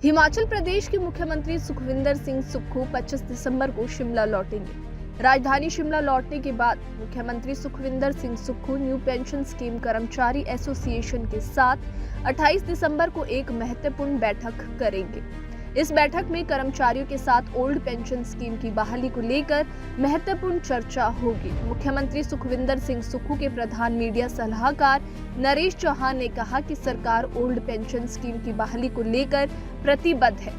हिमाचल प्रदेश के मुख्यमंत्री सुखविंदर सिंह सुक्खू 25 दिसंबर को शिमला लौटेंगे। राजधानी शिमला लौटने के बाद मुख्यमंत्री Sukhvinder Singh Sukhu new pension scheme कर्मचारी एसोसिएशन के साथ 28 दिसंबर को एक महत्वपूर्ण बैठक करेंगे। इस बैठक में कर्मचारियों के साथ ओल्ड पेंशन स्कीम की बहाली को लेकर महत्वपूर्ण चर्चा होगी। मुख्यमंत्री सुखविंदर सिंह सुक्खू के प्रधान मीडिया सलाहकार नरेश चौहान ने कहा कि सरकार ओल्ड पेंशन स्कीम की बहाली को लेकर प्रतिबद्ध है।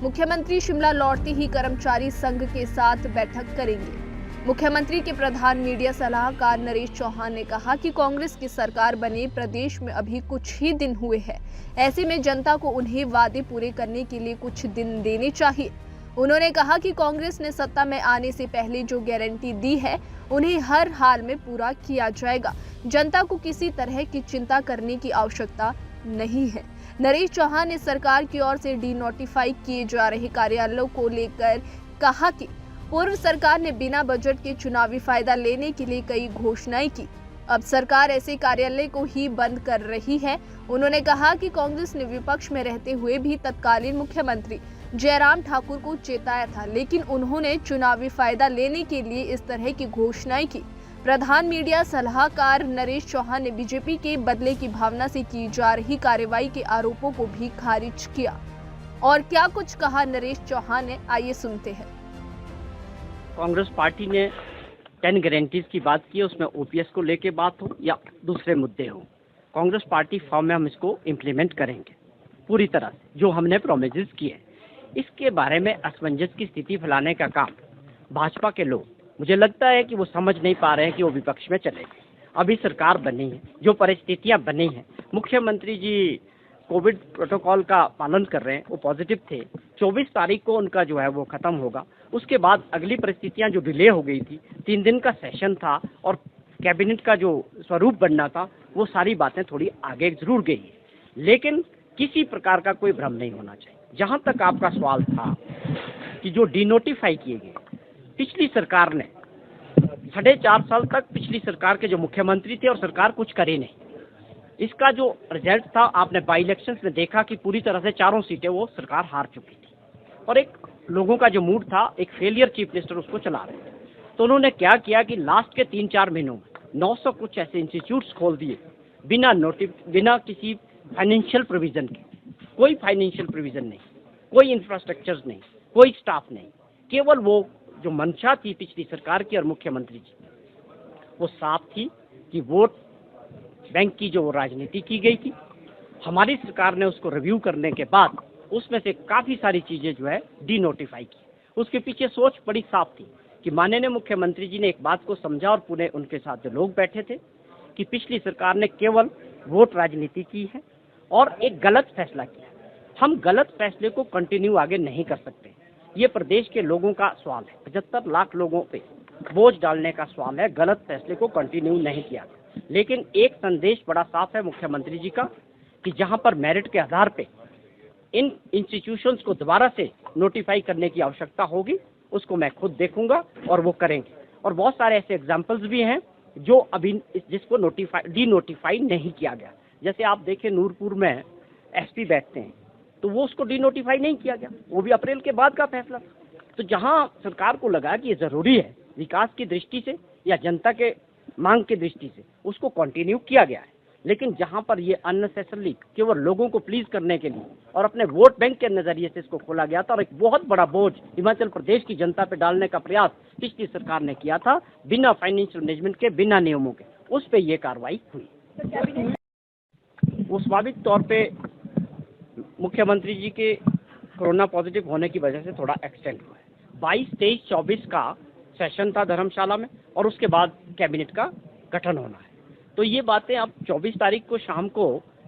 मुख्यमंत्री शिमला लौटते ही कर्मचारी संघ के साथ बैठक करेंगे। मुख्यमंत्री के प्रधान मीडिया सलाहकार नरेश चौहान ने कहा कि कांग्रेस की सरकार बने प्रदेश में अभी कुछ ही दिन हुए हैं। ऐसे में जनता को उन्हें वादे पूरे करने के लिए कुछ दिन देने चाहिए। उन्होंने कहा कि कांग्रेस ने सत्ता में आने से पहले जो गारंटी दी है उन्हें हर हाल में पूरा किया जाएगा। जनता को किसी तरह की चिंता करने की आवश्यकता नहीं है। नरेश चौहान ने सरकार की ओर से डी-नोटिफाई किए जा रहे कार्यालयों को लेकर कहा कि पूर्व सरकार ने बिना बजट के चुनावी फायदा लेने के लिए कई घोषणाएं की। अब सरकार ऐसे कार्यालय को ही बंद कर रही है। उन्होंने कहा कि कांग्रेस ने विपक्ष में रहते हुए भी तत्कालीन मुख्यमंत्री जयराम ठाकुर को चेताया था, लेकिन उन्होंने चुनावी फायदा लेने के लिए इस तरह की घोषणाएं की। प्रधान मीडिया सलाहकार नरेश चौहान ने बीजेपी के बदले की भावना से की जा रही कार्रवाई के आरोपों को भी खारिज किया। और क्या कुछ कहा नरेश चौहान ने, आइए सुनते हैं। कांग्रेस पार्टी ने 10 गारंटीज की बात की है, उसमें ओपीएस को लेके बात हो या दूसरे मुद्दे हो, कांग्रेस पार्टी फॉर्म में हम इसको इम्प्लीमेंट करेंगे पूरी तरह से, जो हमने प्रोमिस किए। इसके बारे में असमंजस की स्थिति फैलाने का काम भाजपा के लोग, मुझे लगता है कि वो समझ नहीं पा रहे हैं कि वो विपक्ष में चले गए। अभी सरकार बनी है, जो परिस्थितियां बनी हैं, मुख्यमंत्री जी कोविड प्रोटोकॉल का पालन कर रहे हैं, वो पॉजिटिव थे। 24 तारीख को उनका जो है वो खत्म होगा। उसके बाद अगली परिस्थितियां जो डिले हो गई थी, 3 दिन का सेशन था और कैबिनेट का जो स्वरूप बनना था, वो सारी बातें थोड़ी आगे जरूर गई है। लेकिन किसी प्रकार का कोई भ्रम नहीं होना चाहिए। जहां तक आपका सवाल था कि जो डिनोटिफाई किए गए, पिछली सरकार ने 4.5 साल तक पिछली सरकार के जो मुख्यमंत्री थे और सरकार कुछ करे नहीं। इसका जो रिजल्ट था, आपने बाई इलेक्शंस में देखा कि पूरी तरह से 4 सीटें वो सरकार हार चुकी थी और एक लोगों का जो मूड था, एक फेलियर चीफ मिनिस्टर उसको चला रहे थे। तो उन्होंने क्या किया कि लास्ट के 3-4 महीनों में 900 कुछ ऐसे इंस्टीट्यूट्स खोल दिए बिना किसी फाइनेंशियल प्रोविजन के। कोई फाइनेंशियल प्रोविजन नहीं, कोई इंफ्रास्ट्रक्चर नहीं, कोई स्टाफ नहीं, केवल वो जो मंशा थी पिछली सरकार की और मुख्यमंत्री जी, वो साफ थी कि वोट बैंक की जो राजनीति की गई थी। हमारी सरकार ने उसको रिव्यू करने के बाद उसमें से काफ़ी सारी चीज़ें जो है डी-नोटिफाई की। उसके पीछे सोच बड़ी साफ थी कि माननीय मुख्यमंत्री जी ने एक बात को समझा और पूरे उनके साथ जो लोग बैठे थे कि पिछली सरकार ने केवल वोट राजनीति की है और एक गलत फैसला किया। हम गलत फैसले को कंटिन्यू आगे नहीं कर सकते। ये प्रदेश के लोगों का सवाल है, 75 लाख लोगों पे बोझ डालने का सवाल है। गलत फैसले को कंटिन्यू नहीं किया, लेकिन एक संदेश बड़ा साफ है मुख्यमंत्री जी का कि जहां पर मेरिट के आधार पे इन इंस्टीट्यूशंस को दोबारा से नोटिफाई करने की आवश्यकता होगी, उसको मैं खुद देखूंगा और वो करेंगे। और बहुत सारे ऐसे एग्जाम्पल्स भी हैं जो अभी जिसको डी-नोटिफाई नहीं किया गया। जैसे आप देखें, नूरपुर में एसपी बैठते हैं, तो वो उसको डी-नोटिफाई नहीं किया गया, वो भी अप्रैल के बाद का फैसला था। तो जहां सरकार को लगा कि ये जरूरी है विकास की दृष्टि से या जनता के मांग की दृष्टि से, उसको कंटिन्यू किया गया है। लेकिन जहां पर ये अननेसेसरली केवल लोगों को प्लीज करने के लिए और अपने वोट बैंक के नजरिए से इसको खोला गया था और एक बहुत बड़ा बोझ हिमाचल प्रदेश की जनता पे डालने का प्रयास पिछली सरकार ने किया था, बिना फाइनेंशियल मैनेजमेंट के, बिना नियमों के, उस पर यह कार्रवाई हुई। वो स्वाभाविक तौर पे मुख्यमंत्री जी के कोरोना पॉजिटिव होने की वजह से थोड़ा एक्सटेंड हुआ है। 22, 23, 24 का सेशन था धर्मशाला में और उसके बाद कैबिनेट का गठन होना है। तो ये बातें अब 24 तारीख को शाम को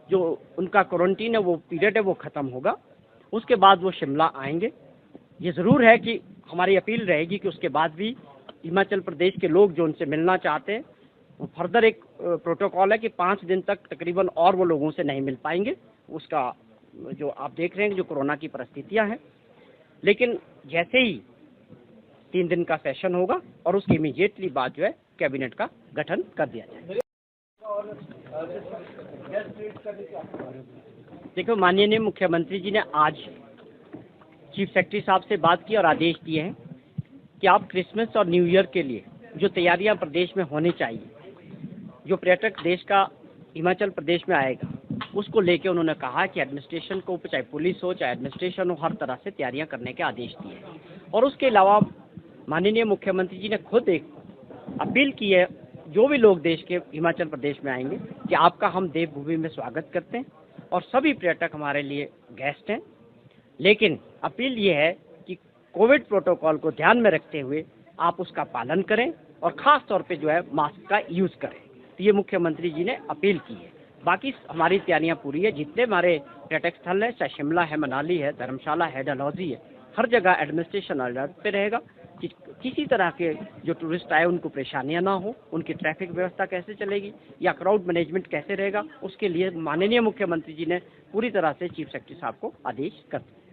जो उनका क्वारंटीन है, वो पीरियड है, वो खत्म होगा। उसके बाद वो शिमला आएंगे। ये ज़रूर है कि हमारी अपील रहेगी कि उसके बाद भी हिमाचल प्रदेश के लोग जो उनसे मिलना चाहते हैं, वो फर्दर एक प्रोटोकॉल है कि 5 दिन तक तकरीबन और वो लोगों से नहीं मिल पाएंगे। उसका जो आप देख रहे हैं जो कोरोना की परिस्थितियां हैं, लेकिन जैसे ही 3 दिन का सेशन होगा और उसके इमीडिएटली बाद जो है कैबिनेट का गठन कर दिया जाएगा। देखो, माननीय मुख्यमंत्री जी ने आज चीफ सेक्रेटरी साहब से बात की और आदेश दिए हैं कि आप क्रिसमस और न्यू ईयर के लिए जो तैयारियां प्रदेश में होनी चाहिए, जो पर्यटक देश का हिमाचल प्रदेश में आएगा, उसको लेके उन्होंने कहा कि एडमिनिस्ट्रेशन को, चाहे पुलिस हो चाहे एडमिनिस्ट्रेशन हो, हर तरह से तैयारियां करने के आदेश दिए। और उसके अलावा माननीय मुख्यमंत्री जी ने खुद एक अपील की है जो भी लोग देश के हिमाचल प्रदेश में आएंगे कि आपका हम देवभूमि में स्वागत करते हैं और सभी पर्यटक हमारे लिए गेस्ट हैं, लेकिन अपील ये है कि कोविड प्रोटोकॉल को ध्यान में रखते हुए आप उसका पालन करें और ख़ास तौर पे जो है मास्क का यूज़ करें। तो ये मुख्यमंत्री जी ने अपील की है। बाकी हमारी तैयारियां पूरी है। जितने हमारे पर्यटक स्थल है, चाहे शिमला है, मनाली है, धर्मशाला है, डलहौजी है, हर जगह एडमिनिस्ट्रेशन अलर्ट पे रहेगा कि किसी तरह के जो टूरिस्ट आए उनको परेशानियां ना हो, उनकी ट्रैफिक व्यवस्था कैसे चलेगी या क्राउड मैनेजमेंट कैसे रहेगा, उसके लिए माननीय मुख्यमंत्री जी ने पूरी तरह से चीफ सेक्रेटरी साहब को आदेश कर दिए।